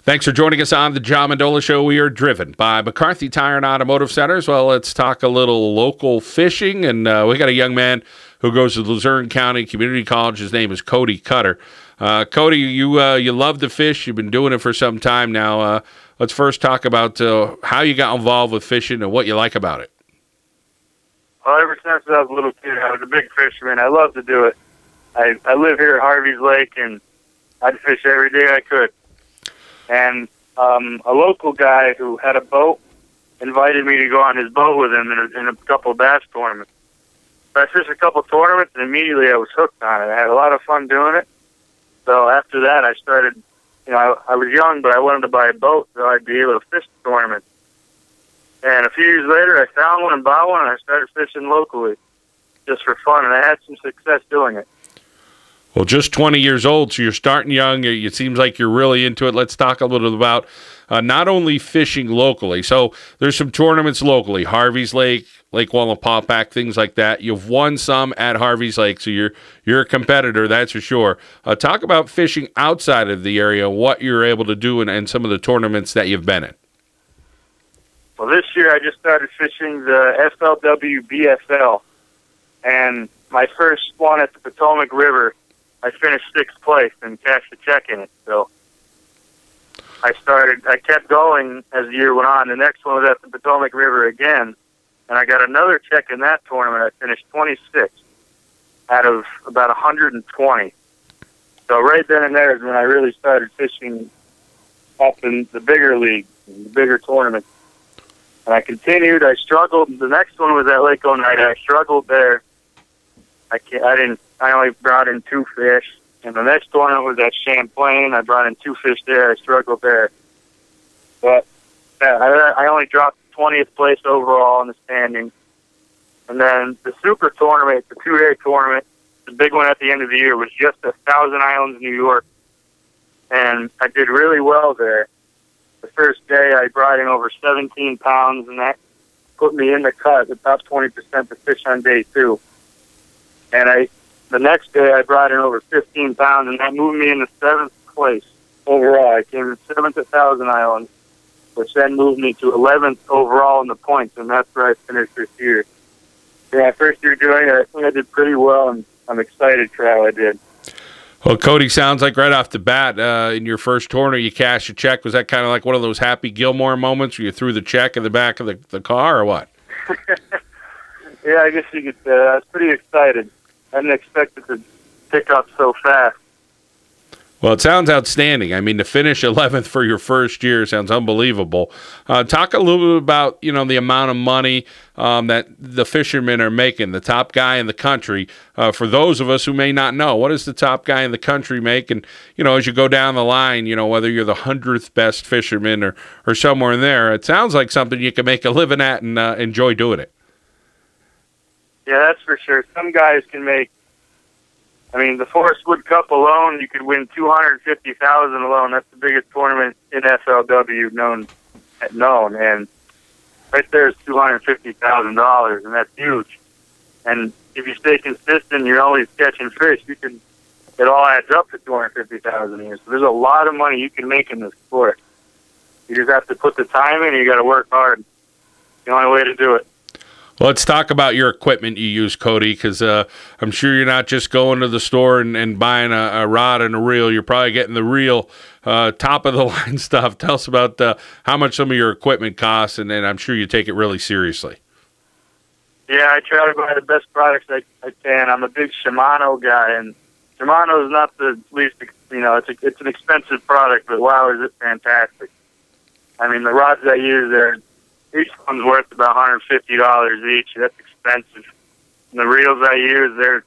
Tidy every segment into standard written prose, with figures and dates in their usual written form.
Thanks for joining us on the John Mendola Show. We are driven by McCarthy Tire and Automotive Centers. Well, let's talk a little local fishing. And we got a young man who goes to Luzerne County Community College. His name is Cody Cutter. Cody, you love to fish. You've been doing it for some time now. Let's first talk about how you got involved with fishing and what you like about it. Well, ever since I was a little kid, I was a big fisherman. I love to do it. I live here at Harvey's Lake, and I'd fish every day I could. And a local guy who had a boat invited me to go on his boat with him in a couple of bass tournaments. So I fished a couple of tournaments, and immediately I was hooked on it. I had a lot of fun doing it. So after that, I started, I was young, but I wanted to buy a boat so I'd be able to fish the tournament. And a few years later, I found one and bought one, and I started fishing locally just for fun, and I had some success doing it. Well, just 20 years old, so you're starting young. It seems like you're really into it. Let's talk a little about not only fishing locally. So there's some tournaments locally, Harvey's Lake, Lake Wallenpaupack, things like that. You've won some at Harvey's Lake, so you're a competitor, that's for sure. Talk about fishing outside of the area, what you're able to do, and some of the tournaments that you've been in. Well, this year I just started fishing the FLW BFL, and my first one at the Potomac River, I finished 6th place and cashed a check in it. So I kept going as the year went on. The next one was at the Potomac River again, and I got another check in that tournament. I finished 26th out of about 120. So right then and there is when I really started fishing up in the bigger league, the bigger tournaments. And I continued. I struggled. The next one was at Lake Oneida. I struggled there. I only brought in 2 fish. And the next tournament was at Champlain. I brought in 2 fish there. I struggled there. But I only dropped 20th place overall in the standings. And then the super tournament, the 2-day tournament, the big one at the end of the year, was just at Thousand Islands, New York. And I did really well there. The first day I brought in over 17 pounds, and that put me in the cut, the top 20% to fish on day 2. And the next day I brought in over 15 pounds, and that moved me into 7th place overall. I came in 7th at Thousand Islands, which then moved me to 11th overall in the points, and that's where I finished this year. Yeah, first year doing it, I think I did pretty well, and I'm excited for how I did. Well, Cody, sounds like right off the bat, in your first tournament, you cashed a check. Was that kind of like one of those Happy Gilmore moments where you threw the check in the back of the car, or what? Yeah, I guess you could say that. I was pretty excited. I didn't expect it to pick up so fast. Well, it sounds outstanding. I mean, to finish 11th for your first year sounds unbelievable. Talk a little bit about, the amount of money that the fishermen are making, the top guy in the country. For those of us who may not know, what does the top guy in the country make? And, as you go down the line, whether you're the 100th best fisherman or somewhere in there, it sounds like something you can make a living at and enjoy doing it. Yeah, that's for sure. Some guys can make, the Forest Wood Cup alone, you could win $250,000 alone. That's the biggest tournament in FLW known. And right there is $250,000, and that's huge. And if you stay consistent, you're always catching fish. It all adds up to $250,000 a year. So there's a lot of money you can make in this sport. You just have to put the time in, and you got to work hard. The only way to do it. Well, let's talk about your equipment you use, Cody, because I'm sure you're not just going to the store and buying a rod and a reel. You're probably getting the real top-of-the-line stuff. Tell us about how much some of your equipment costs, and I'm sure you take it really seriously. Yeah, I try to buy the best products I can. I'm a big Shimano guy, and Shimano is not the least, it's an expensive product, but wow, is it fantastic. The rods I use each one's worth about $150 each. That's expensive. And the reels I use, they're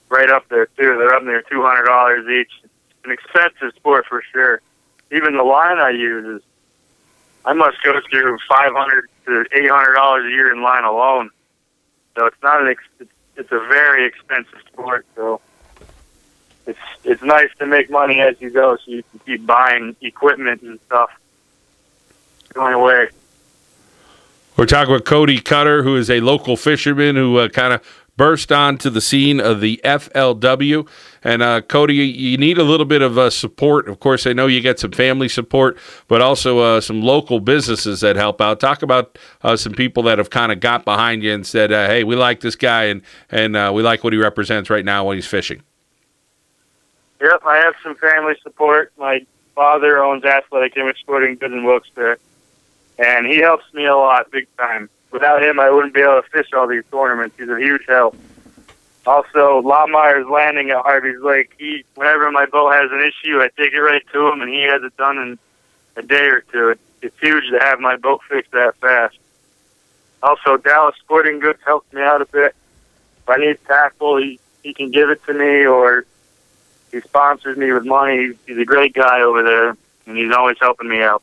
right up there, too. They're up there $200 each. It's an expensive sport for sure. Even the line I use I must go through $500 to $800 a year in line alone. So it's not it's a very expensive sport. So it's nice to make money as you go, so you can keep buying equipment and stuff going away. We're talking with Cody Cutter, who is a local fisherman who kind of burst onto the scene of the FLW. And Cody, you need a little bit of support. Of course, I know you get some family support, but also some local businesses that help out. Talk about some people that have kind of got behind you and said, hey, we like this guy, and we like what he represents right now when he's fishing. Yep, I have some family support. My father owns Athletic Image Sporting Goods in Wilkes-Barre, and he helps me a lot, big time. Without him, I wouldn't be able to fish all these tournaments. He's a huge help. Also, Lawmire's Landing at Harvey's Lake. Whenever my boat has an issue, I take it right to him, and he has it done in a day or two. It's huge to have my boat fixed that fast. Also, Dallas Sporting Goods helps me out a bit. If I need tackle, he can give it to me, or he sponsors me with money. He's a great guy over there, and he's always helping me out.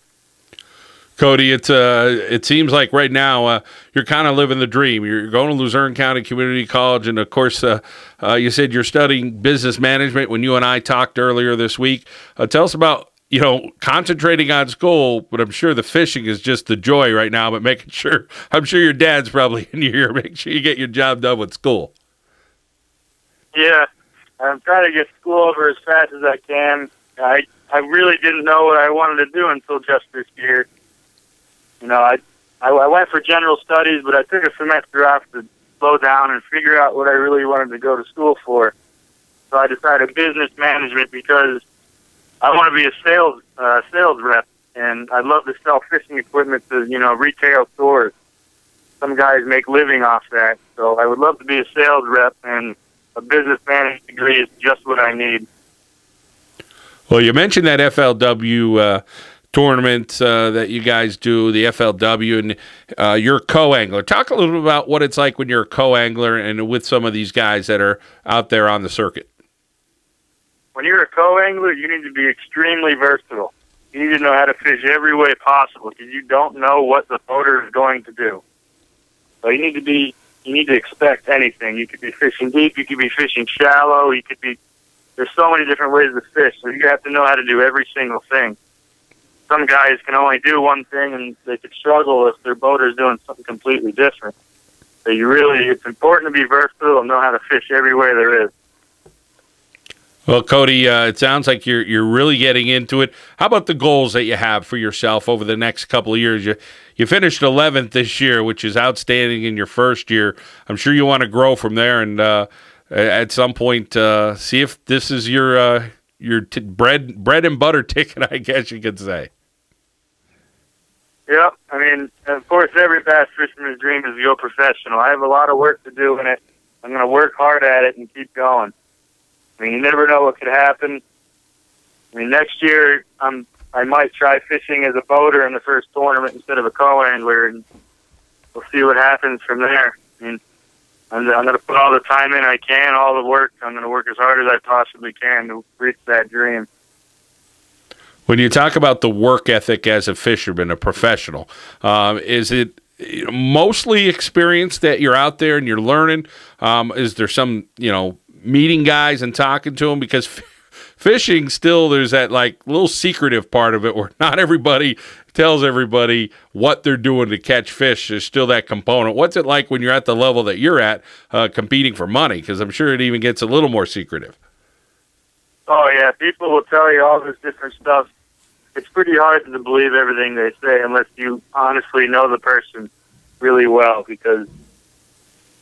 Cody, it seems like right now you're kind of living the dream. You're going to Luzerne County Community College, and of course, you said you're studying business management when you and I talked earlier this week. Tell us about concentrating on school, but I'm sure the fishing is just the joy right now. But I'm sure your dad's probably in your ear. Make sure you get your job done with school. Yeah, I'm trying to get school over as fast as I can. I really didn't know what I wanted to do until just this year. I went for general studies, but I took a semester off to slow down and figure out what I really wanted to go to school for. So I decided business management because I want to be a sales rep, and I'd love to sell fishing equipment to retail stores. Some guys make living off that, so I would love to be a sales rep, and a business management degree is just what I need. Well, you mentioned that FLW tournament that you guys do, the FLW, and you're a co-angler. Talk a little bit about what it's like when you're a co-angler and with some of these guys that are out there on the circuit. When you're a co-angler, you need to be extremely versatile. You need to know how to fish every way possible because you don't know what the boater is going to do. So you need to expect anything. You could be fishing deep, you could be fishing shallow, there's so many different ways to fish, so you have to know how to do every single thing. Some guys can only do one thing, and they could struggle if their boater's doing something completely different. So it's important to be versatile and know how to fish every way there is. Well, Cody, it sounds like you're really getting into it. How about the goals that you have for yourself over the next couple of years? You finished 11th this year, which is outstanding in your first year. I'm sure you want to grow from there, and at some point see if this is your bread and butter ticket, I guess you could say. Yep. I mean, of course, every bass fisherman's dream is to go professional. I have a lot of work to do in it. I'm going to work hard at it and keep going. I mean, you never know what could happen. I mean, next year I might try fishing as a boater in the first tournament instead of a co-angler, and we'll see what happens from there. I mean, I'm going to put all the time in I can, all the work. I'm going to work as hard as I possibly can to reach that dream. When you talk about the work ethic as a fisherman, a professional, is it mostly experience that you're out there and you're learning? Is there some, meeting guys and talking to them? Because fishing still, there's that little secretive part of it where not everybody tells everybody what they're doing to catch fish. There's still that component. What's it like when you're at the level that you're at, competing for money? Because I'm sure it even gets a little more secretive. Oh, yeah. People will tell you all this different stuff. It's pretty hard to believe everything they say unless you honestly know the person really well, because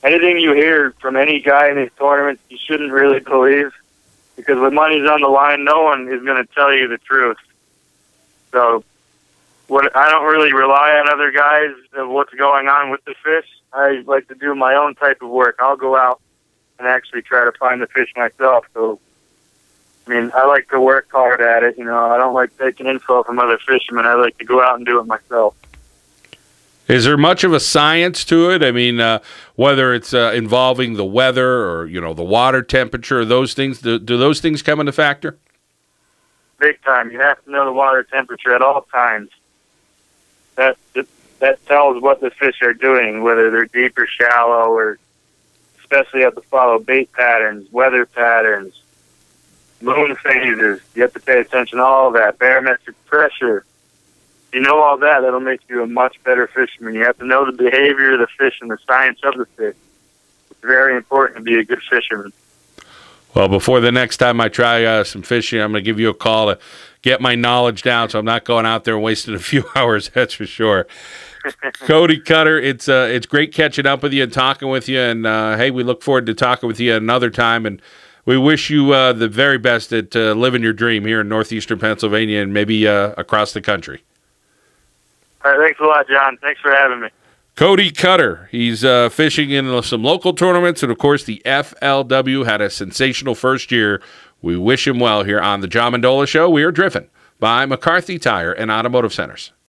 anything you hear from any guy in these tournaments, you shouldn't really believe, because when money's on the line, no one is going to tell you the truth. So I don't really rely on other guys of what's going on with the fish. I like to do my own type of work. I'll go out and actually try to find the fish myself. So, I mean, I like to work hard at it. I don't like taking info from other fishermen. I like to go out and do it myself. Is there much of a science to it? I mean, whether it's involving the weather or, the water temperature, those things, do those things come into factor? Big time. You have to know the water temperature at all times. That tells what the fish are doing, whether they're deep or shallow, or especially you have to follow bait patterns, weather patterns, moon phases. You have to pay attention to all of that. Barometric pressure. You know all that, that'll make you a much better fisherman. You have to know the behavior of the fish and the science of the fish. very important to be a good fisherman. Well, before the next time I try some fishing, I'm going to give you a call to get my knowledge down so I'm not going out there and wasting a few hours, that's for sure. Cody Cutter, it's great catching up with you and talking with you. And, hey, we look forward to talking with you another time. And we wish you the very best at living your dream here in northeastern Pennsylvania and maybe across the country. All right, thanks a lot, John. Thanks for having me. Cody Cutter, he's fishing in some local tournaments, and, of course, the FLW had a sensational first year. We wish him well here on the John Mendola Show. We are driven by McCarthy Tire and Automotive Centers.